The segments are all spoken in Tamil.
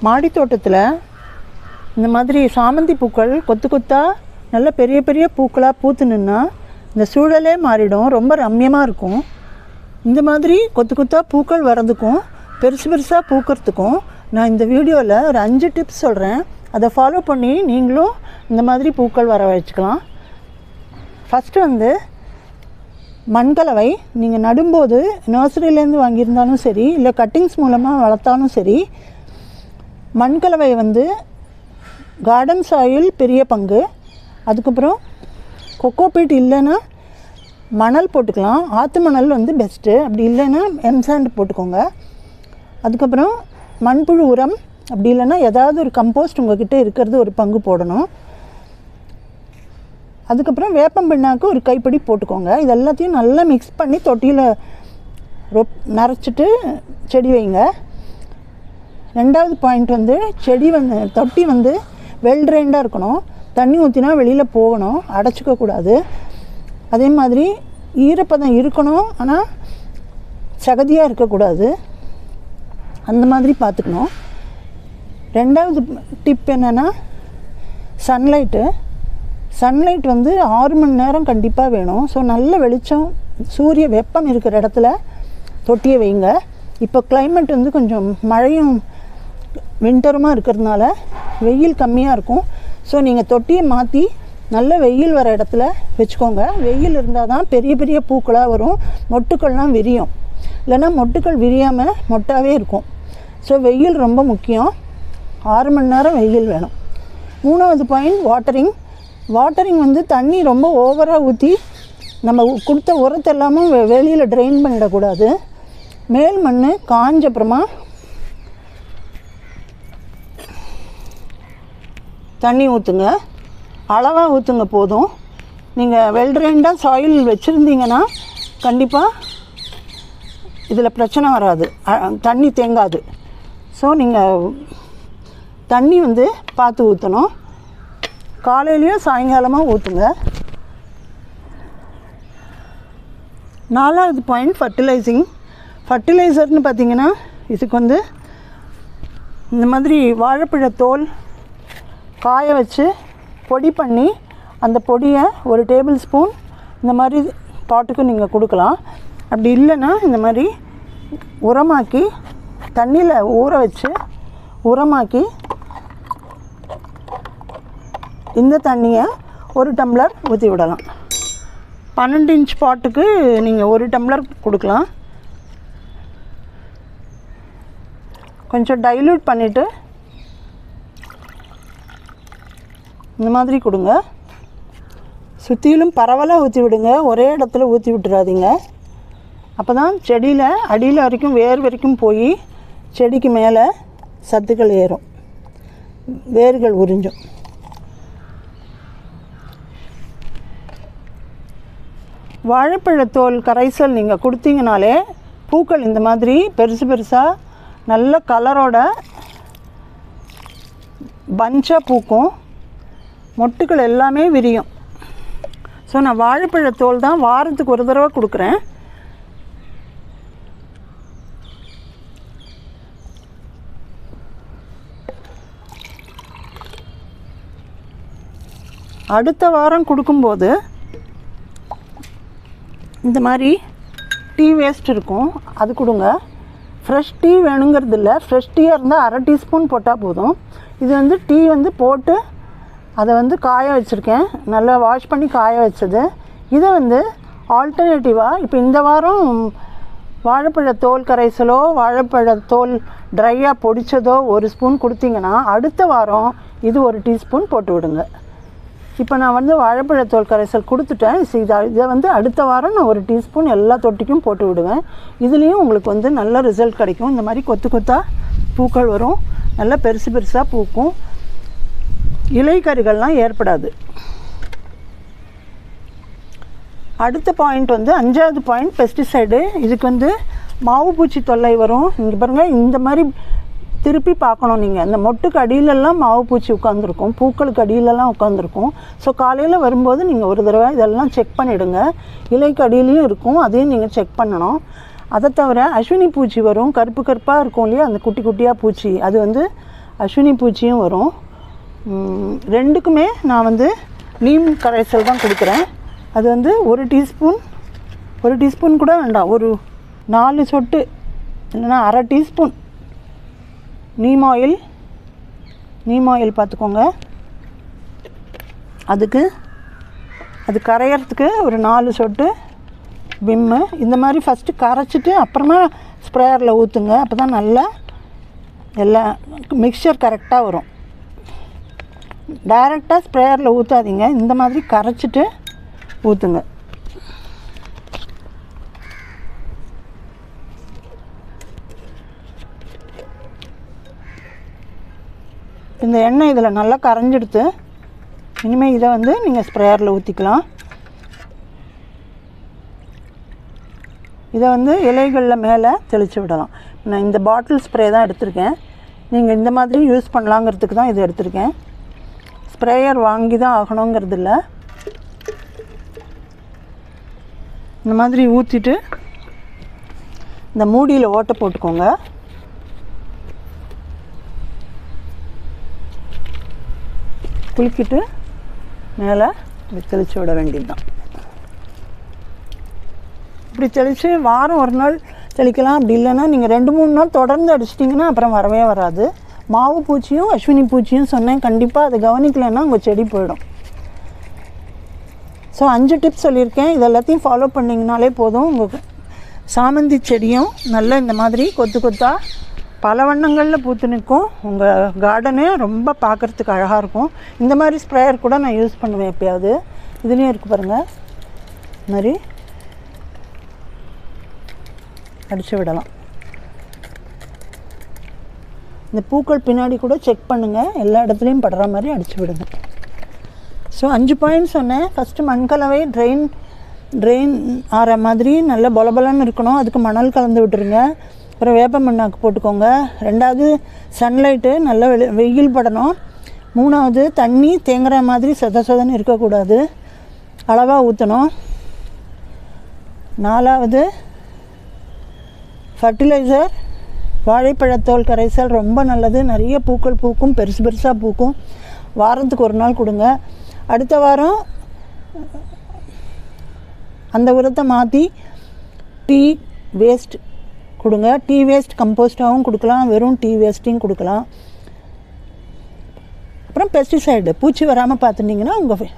மாடி தோட்டத்தில் இந்த மாதிரி சாமந்தி பூக்கள் கொத்து கொத்தாக நல்ல பெரிய பெரிய பூக்களாக பூத்து நின்னா இந்த சூழலே மாறிடும். ரொம்ப ரம்யமாக இருக்கும். இந்த மாதிரி கொத்து கொத்தாக பூக்கள் வர்றதுக்கும் பெருசு பெருசாக பூக்கிறதுக்கும் நான் இந்த வீடியோவில் ஒரு 5 டிப்ஸ் சொல்கிறேன். அதை ஃபாலோ பண்ணி நீங்களும் இந்த மாதிரி பூக்கள் வர வச்சுக்கலாம். ஃபஸ்ட்டு வந்து மண்கலவை. நீங்கள் நடும்போது நர்சரியிலேருந்து வாங்கியிருந்தாலும் சரி, இல்லை கட்டிங்ஸ் மூலமாக வளர்த்தாலும் சரி, மண்கலவை வந்து கார்டன் சாயில் பெரிய பங்கு. அதுக்கப்புறம் கொக்கோபீட் இல்லைன்னா மணல் போட்டுக்கலாம். ஆற்று மணல் வந்து பெஸ்ட்டு. அப்படி இல்லைன்னா எம்சாண்ட் போட்டுக்கோங்க. அதுக்கப்புறம் மண்புழு உரம், அப்படி இல்லைன்னா ஏதாவது ஒரு கம்போஸ்ட் உங்கள்கிட்ட இருக்கிறது ஒரு பங்கு போடணும். அதுக்கப்புறம் வேப்பம் பிண்ணாக்கு ஒரு கைப்பிடி போட்டுக்கோங்க. இது எல்லாத்தையும் நல்லா மிக்ஸ் பண்ணி தொட்டியில் நரைச்சிட்டு செடி வைங்க. ரெண்டாவது பாயிண்ட் வந்து செடி வந்து தொட்டி வந்து வெல் ட்ரைன்டாக இருக்கணும். தண்ணி ஊற்றினா வெளியில் போகணும், அடைச்சிக்கக்கூடாது. அதே மாதிரி ஈரப்பதம் இருக்கணும், ஆனால் சகதியாக இருக்கக்கூடாது. அந்த மாதிரி பார்த்துக்கணும். ரெண்டாவது டிப் என்னென்னா சன்லைட் வந்து 6 மணி நேரம் கண்டிப்பாக வேணும். ஸோ நல்ல வெளிச்சம் சூரிய வெப்பம் இருக்கிற இடத்துல தொட்டியை வைங்க. இப்போ கிளைமேட் வந்து கொஞ்சம் மழையும் வின்டருமாக இருக்கிறதுனால வெயில் கம்மியாக இருக்கும். ஸோ நீங்கள் தொட்டியை மாற்றி நல்ல வெயில் வர இடத்துல வச்சுக்கோங்க. வெயில் இருந்தால் தான் பெரிய பெரிய பூக்களாக வரும், மொட்டுக்கள்லாம் விரியும். இல்லைன்னா மொட்டுக்கள் விரியாமல் மொட்டாகவே இருக்கும். ஸோ வெயில் ரொம்ப முக்கியம். 6 மணி நேரம் வெயில் வேணும். மூணாவது பாயிண்ட் வாட்டரிங் வந்து தண்ணி ரொம்ப ஓவராக ஊற்றி நம்ம கொடுத்த உரத்தை எல்லாமும் வெளியில் ட்ரெயின் பண்ணிடக்கூடாது. மேல் மண் காஞ்சப்புறமா தண்ணி ஊற்றுங்க. அளவாக ஊற்றுங்க போதும். நீங்கள் வெல் ட்ரைன்டாக சாயில் வச்சுருந்தீங்கன்னா கண்டிப்பாக இதில் பிரச்சனை வராது, தண்ணி தேங்காது. ஸோ நீங்கள் தண்ணி வந்து பார்த்து ஊற்றணும். காலையிலையும் சாயங்காலமாக ஊற்றுங்க. 4வது பாயிண்ட் ஃபர்டிலைசர்னு பார்த்திங்கன்னா இதுக்கு வந்து இந்த மாதிரி வாழைப்பழத்தோல் காய வச்சு பொடி பண்ணி அந்த பொடியை ஒரு டேபிள் ஸ்பூன் இந்த மாதிரி பாட்டுக்கு நீங்கள் கொடுக்கலாம். அப்படி இல்லைன்னா இந்த மாதிரி உரமாக்கி தண்ணியில் ஊற வச்சு உரமாக்கி இந்த தண்ணியை 1 டம்ளர் ஊற்றி விடலாம். 12 இன்ச் பாட்டுக்கு நீங்கள் 1 டம்ளர் கொடுக்கலாம். கொஞ்சம் டைல்யூட் பண்ணிவிட்டு இந்த மாதிரி கொடுங்க. சுற்றிலும் பரவலாக ஊற்றி விடுங்க, ஒரே இடத்துல ஊற்றி விட்டுறாதீங்க. அப்போ தான் செடியில் அடியில் வரைக்கும் வேர் வரைக்கும் போய் செடிக்கு மேலே சத்துக்கள் ஏறும், வேர்கள் உறிஞ்சும். வாழைப்பழத்தோல் கரைசல் நீங்கள் கொடுத்தீங்கனாலே பூக்கள் இந்த மாதிரி பெருசு பெருசாக நல்ல கலரோட பஞ்சாக பூக்கும், மொட்டுக்கள் எல்லாமே விரியும். ஸோ நான் வாழைப்பழத்தோல் தான் வாரத்துக்கு ஒரு தடவை கொடுக்குறேன். அடுத்த வாரம் கொடுக்கும்போது இந்த மாதிரி டீ வேஸ்ட் இருக்கும், அது கொடுங்க. ஃப்ரெஷ் டீ வேணுங்கிறது இல்லை, ஃப்ரெஷ் டீயாக இருந்தால் 1/2 டீஸ்பூன் போட்டால் போதும். இது வந்து டீ வந்து போட்டு அதை வந்து காய வச்சுருக்கேன், நல்லா வாஷ் பண்ணி காய வச்சது. இதை வந்து ஆல்டர்னேட்டிவாக இப்போ இந்த வாரம் வாழைப்பழத்தோல் கரைசலோ வாழைப்பழத்தோல் ட்ரையாக பொடிச்சதோ 1 ஸ்பூன் கொடுத்தீங்கன்னா அடுத்த வாரம் இது 1 டீஸ்பூன் போட்டு விடுங்க. இப்போ நான் வந்து வாழைப்பழத்தோல் கரைசல் கொடுத்துட்டேன். இதை வந்து அடுத்த வாரம் நான் 1 டீஸ்பூன் எல்லா தொட்டிக்கும் போட்டு விடுவேன். இதுலேயும் உங்களுக்கு வந்து நல்ல ரிசல்ட் கிடைக்கும். இந்த மாதிரி கொத்து கொத்தாக பூக்கள் வரும், நல்லா பெருசு பெருசாக பூக்கும், இலைக்கருகள்லாம் ஏற்படாது. அடுத்த பாயிண்ட் வந்து 5வது பாயிண்ட் பெஸ்டிசைடு. இதுக்கு வந்து மாவு பூச்சி தொல்லை வரும். இங்கே பாருங்கள், இந்த மாதிரி திருப்பி பார்க்கணும். நீங்கள் அந்த மொட்டுக்கு அடியிலெல்லாம் மாவு பூச்சி உட்காந்துருக்கும், பூக்களுக்கு அடியிலெல்லாம் உட்காந்துருக்கும். ஸோ காலையில் வரும்போது நீங்கள் ஒரு தடவை இதெல்லாம் செக் பண்ணிவிடுங்க. இலைக்கு அடியிலையும் இருக்கும், அதையும் நீங்கள் செக் பண்ணணும். அதை தவிர அஸ்வினி பூச்சி வரும், கருப்பு கருப்பாக இருக்கும் இல்லையா, அந்த குட்டி குட்டியாக பூச்சி, அது வந்து அஸ்வினி பூச்சியும் வரும். ரெண்டுக்குமே நான் வந்து நீம் கரைசல் தான் கொடுக்குறேன். அது வந்து 1 டீஸ்பூன் கூட வேண்டாம், ஒரு 4 சொட்டு இல்லைன்னா அரை டீஸ்பூன் நீம் ஆயில் பார்த்துக்கோங்க. அது கரையிறதுக்கு ஒரு 4 சொட்டு விம்மு. இந்த மாதிரி ஃபஸ்ட்டு கரைச்சிட்டு அப்புறமா ஸ்ப்ரேயரில் ஊற்றுங்க. அப்போ தான் நல்லா எல்லாம் மிக்சர் கரெக்டாக வரும். டைரெக்டாக ஸ்ப்ரேயரில் ஊற்றாதீங்க, இந்த மாதிரி கரைச்சிட்டு ஊற்றுங்க. இந்த எண்ணெய் இதில் நல்லா கரைஞ்சிடுத்து. இனிமேல் இதை வந்து நீங்கள் ஸ்ப்ரேயரில் ஊற்றிக்கலாம். இதை வந்து இலைகளில் மேலே தெளித்து விடலாம். நான் இந்த பாட்டில் ஸ்ப்ரே தான் எடுத்திருக்கேன். நீங்கள் இந்த மாதிரி யூஸ் பண்ணலாங்கிறதுக்கு தான் இது எடுத்திருக்கேன். ஸ்ப்ரேயர் வாங்கி தான் ஆகணுங்கிறது இல்லை. இந்த மாதிரி ஊற்றிட்டு இந்த மூடியில் ஓட்டை போட்டுக்கோங்க. குளிக்கிட்டு மேலே தெளித்து விட வேண்டியது தான். இப்படி தெளித்து வாரம் ஒரு நாள் தெளிக்கலாம். அப்படி இல்லைன்னா நீங்கள் 2-3 நாள் தொடர்ந்து அடிச்சிட்டிங்கன்னா அப்புறம் வரவே வராது. மாவு பூச்சியும் அஸ்வினி பூச்சியும் சொன்னேன், கண்டிப்பாக அதை கவனிக்கலைன்னா உங்கள் செடி போயிடும். ஸோ 5 டிப்ஸ் சொல்லியிருக்கேன். இது எல்லாத்தையும் ஃபாலோ பண்ணிங்கனாலே போதும். உங்கள் சாமந்தி செடியும் நல்லா இந்த மாதிரி கொத்து கொத்தாக பல வண்ணங்களில் பூத்து நிற்கும். உங்கள் கார்டனே ரொம்ப பார்க்குறதுக்கு அழகாக இருக்கும். இந்த மாதிரி ஸ்ப்ரேயர் கூட நான் யூஸ் பண்ணுவேன் எப்போயாவது. இதுலேயும் இருக்குது பாருங்கள், இந்த மாதிரி அடித்து விடலாம். இந்த பூக்கள் பின்னாடி கூட செக் பண்ணுங்கள், எல்லா இடத்துலையும் படுற மாதிரி அடித்து விடுங்க. ஸோ 5 பாயிண்ட் சொன்னேன். ஃபஸ்ட்டு மண்கலவை ட்ரெயின் ஆகிற மாதிரி நல்ல பொலபலன்னு இருக்கணும். அதுக்கு மணல் கலந்து விட்டுருங்க. அப்புறம் வேப்ப மண்ணாக்கு போட்டுக்கோங்க. 2வது சன்லைட்டு நல்ல வெயில் படணும். 3வது தண்ணி தேங்குற மாதிரி சொதன்னு இருக்கக்கூடாது, அளவாக ஊற்றணும். 4வது ஃபர்டிலைசர் வாழைப்பழத்தோல் கரைசல் ரொம்ப நல்லது. நிறைய பூக்கள் பூக்கும், பெருசாக பூக்கும். வாரத்துக்கு ஒரு நாள் கொடுங்க. அடுத்த வாரம் அந்த உரத்தை மாற்றி டீ வேஸ்ட் கொடுங்க. டீ வேஸ்ட் கம்போஸ்டாகவும் கொடுக்கலாம், வெறும் டீ வேஸ்ட்டையும் கொடுக்கலாம். அப்புறம் பெஸ்டிசைடு பூச்சி வராமல் பார்த்துட்டிங்கன்னா உங்கள்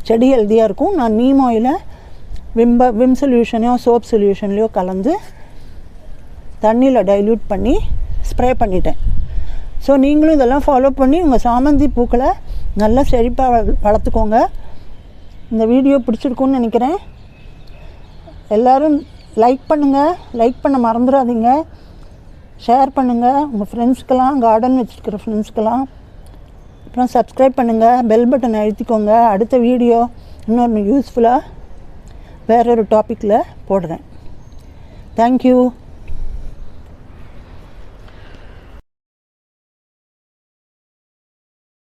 செடி ஹெல்த்தியாக இருக்கும். நான் நீம் ஆயிலை விம் சொல்யூஷனையோ சோப் சொல்யூஷன்லையோ கலந்து தண்ணியில் டைல்யூட் பண்ணி ஸ்ப்ரே பண்ணிட்டேன். ஸோ நீங்களும் இதெல்லாம் ஃபாலோ பண்ணி உங்கள் சாமந்தி பூக்களை நல்லா செழிப்பாக வளர்த்துக்கோங்க. இந்த வீடியோ பிடிச்சிருக்குன்னு நினைக்கிறேன். எல்லோரும் லைக் பண்ணுங்கள், லைக் பண்ண மறந்துடாதீங்க. ஷேர் பண்ணுங்கள் உங்கள் ஃப்ரெண்ட்ஸ்க்கெல்லாம், கார்டன் வச்சுருக்கிற ஃப்ரெண்ட்ஸ்க்கெல்லாம். அப்புறம் சப்ஸ்கிரைப் பண்ணுங்கள், பெல் பட்டன் அழுத்திக்கோங்க. அடுத்த வீடியோ இன்னொன்று யூஸ்ஃபுல்லாக வேறொரு டாப்பிக்கில் போடுறேன். தேங்க்யூ.